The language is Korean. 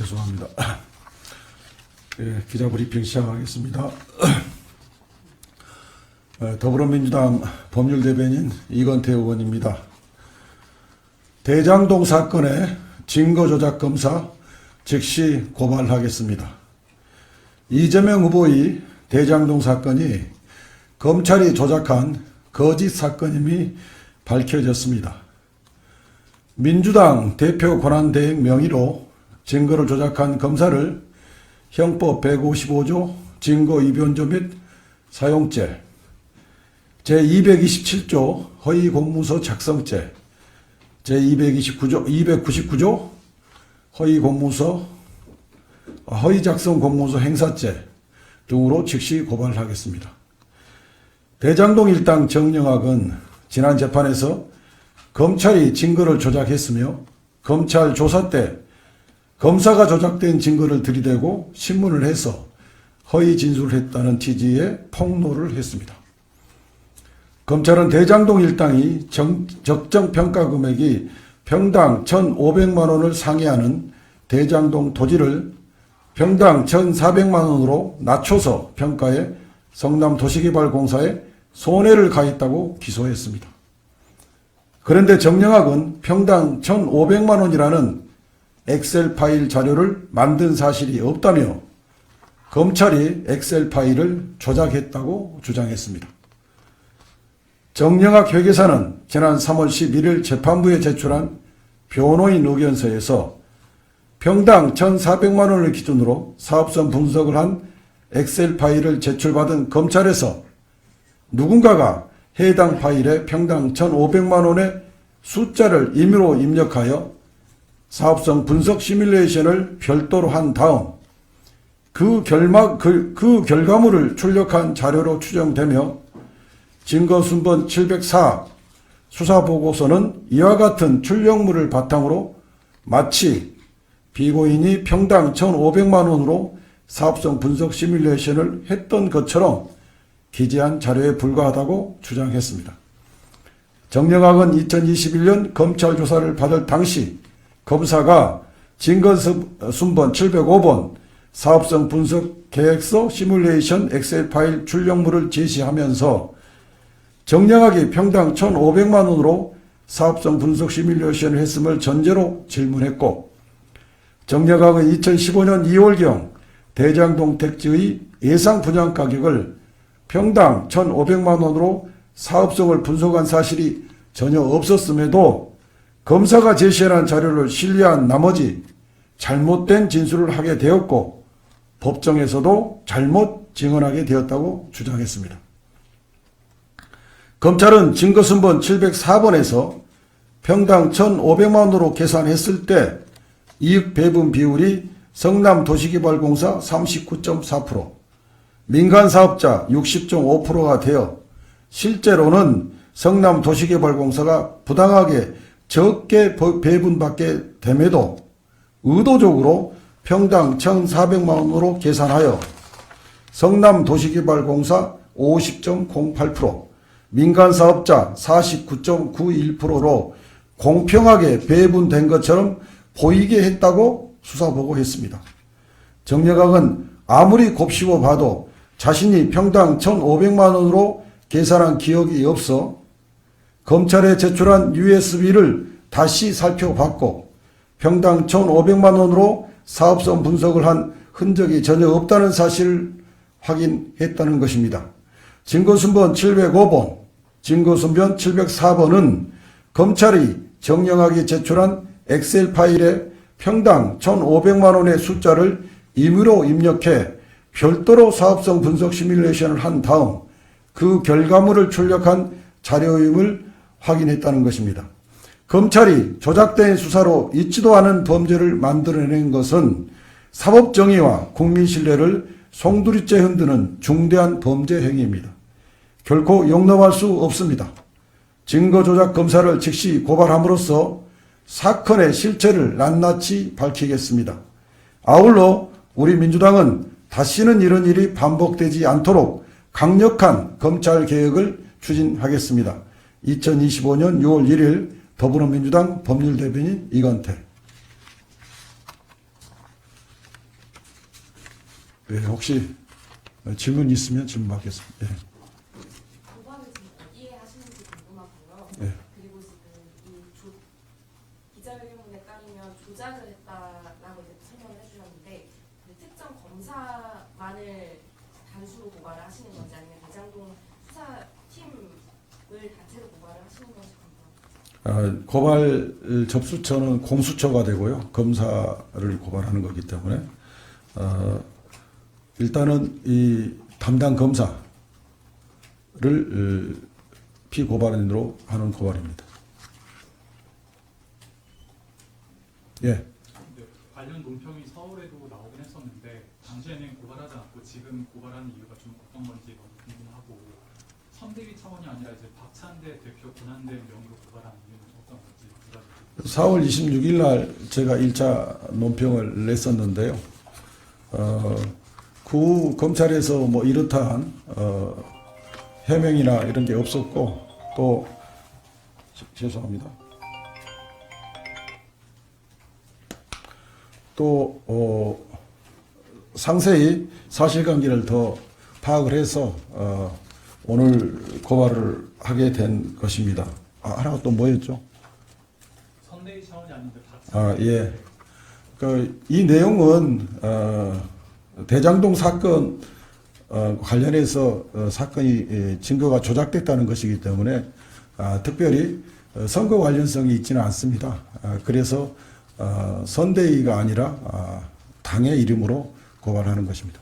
죄송합니다. 기자 브리핑 시작하겠습니다. 더불어민주당 법률대변인 이건태 의원입니다. 대장동 사건의 증거조작 검사 즉시 고발하겠습니다. 이재명 후보의 대장동 사건이 검찰이 조작한 거짓 사건임이 밝혀졌습니다. 민주당 대표 권한대행 명의로 증거를 조작한 검사를 형법 155조 증거이변조 및 사용죄, 제227조 허위공문서 작성죄, 제299조 허위작성 공문서 행사죄 등으로 즉시 고발하겠습니다. 대장동 일당 정영학은 지난 재판에서 검찰이 증거를 조작했으며 검찰 조사 때 검사가 조작된 증거를 들이대고 신문을 해서 허위 진술을 했다는 취지의 폭로를 했습니다. 검찰은 대장동 일당이 적정 평가 금액이 평당 1,500만 원을 상회하는 대장동 토지를 평당 1,400만 원으로 낮춰서 평가해 성남도시개발공사에 손해를 가했다고 기소했습니다. 그런데 정영학은 평당 1,500만 원이라는 엑셀 파일 자료를 만든 사실이 없다며 검찰이 엑셀 파일을 조작했다고 주장했습니다. 정영학 회계사는 지난 3월 11일 재판부에 제출한 변호인 의견서에서 평당 1,400만 원을 기준으로 사업성 분석을 한 엑셀 파일을 제출받은 검찰에서 누군가가 해당 파일에 평당 1,500만 원의 숫자를 임의로 입력하여 사업성 분석 시뮬레이션을 별도로 한 다음 그 결과물을 출력한 자료로 추정되며 증거순번 704 수사보고서는 이와 같은 출력물을 바탕으로 마치 피고인이 평당 1,500만 원으로 사업성 분석 시뮬레이션을 했던 것처럼 기재한 자료에 불과하다고 주장했습니다. 정영학은 2021년 검찰 조사를 받을 당시 검사가 증거순번 705번 사업성 분석 계획서 시뮬레이션 엑셀 파일 출력물을 제시하면서 정영학이 평당 1,500만 원으로 사업성 분석 시뮬레이션을 했음을 전제로 질문했고, 정영학은 2015년 2월경 대장동 택지의 예상 분양 가격을 평당 1,500만 원으로 사업성을 분석한 사실이 전혀 없었음에도 검사가 제시한 자료를 신뢰한 나머지 잘못된 진술을 하게 되었고 법정에서도 잘못 증언하게 되었다고 주장했습니다. 검찰은 증거순번 704번에서 평당 1,500만 원으로 계산했을 때 이익 배분 비율이 성남도시개발공사 39.4%, 민간사업자 60.5%가 되어 실제로는 성남도시개발공사가 부당하게 적게 배분받게 됨에도 의도적으로 평당 1,400만 원으로 계산하여 성남도시개발공사 50.08%, 민간사업자 49.91%로 공평하게 배분된 것처럼 보이게 했다고 수사보고했습니다. 정영학은 아무리 곱씹어 봐도 자신이 평당 1,500만 원으로 계산한 기억이 없어 검찰에 제출한 USB를 다시 살펴봤고 평당 1,500만 원으로 사업성 분석을 한 흔적이 전혀 없다는 사실을 확인했다는 것입니다. 증거순번 705번, 증거순번 704번은 검찰이 정영학이 제출한 엑셀 파일에 평당 1,500만 원의 숫자를 임의로 입력해 별도로 사업성 분석 시뮬레이션을 한 다음 그 결과물을 출력한 자료임을 확인했다는 것입니다. 검찰이 조작된 수사로 있지도 않은 범죄를 만들어낸 것은 사법정의와 국민신뢰를 송두리째 흔드는 중대한 범죄 행위입니다. 결코 용납할 수 없습니다. 증거조작 검사를 즉시 고발함으로써 사건의 실체를 낱낱이 밝히겠습니다. 아울러 우리 민주당은 다시는 이런 일이 반복되지 않도록 강력한 검찰개혁을 추진하겠습니다. 2025년 6월 1일 더불어민주당 법률대변인 이건태. 예, 혹시 질문 있으면 질문하겠습니다. 예. 고발을 지금 어디에 하시는지 궁금하고요. 예. 그리고 지금 기자회견문에 따르면 조작을 했다라고 이제 설명을 해주셨는데 그 특정 검사만을 단수로 고발을 하시는 건지 아니면 대장동 수사팀을 단체로 고발을 하시는 건지 궁금합니다. 고발 접수처는 공수처가 되고요. 검사를 고발하는 거기 때문에 일단은 이 담당 검사를 피고발인으로 하는 고발입니다. 예. 네, 관련 논평이 서울에도 나오긴 했었는데 당시에는 고발하지 않고 지금 고발하는 이유가 좀 어떤 건지 너무 궁금하고 선대위 차원이 아니라 이제 박찬대 대표 권한대 명의로 고발하는 이유는 어떤 건지 두 가지. 4월 26일 날 제가 1차 논평을 냈었는데요. 그 검찰에서 뭐 이렇다한 해명이나 이런 게 없었고 또 죄송합니다. 또 상세히 사실관계를 더 파악을 해서 오늘 고발을 하게 된 것입니다. 하나가 또 뭐였죠? 선대위 차원이 아닌데 박찬대. 예. 이 내용은 대장동 사건 관련해서 사건이 증거가 조작됐다는 것이기 때문에 특별히 선거 관련성이 있지는 않습니다. 그래서 선대위가 아니라 당의 이름으로 고발하는 것입니다.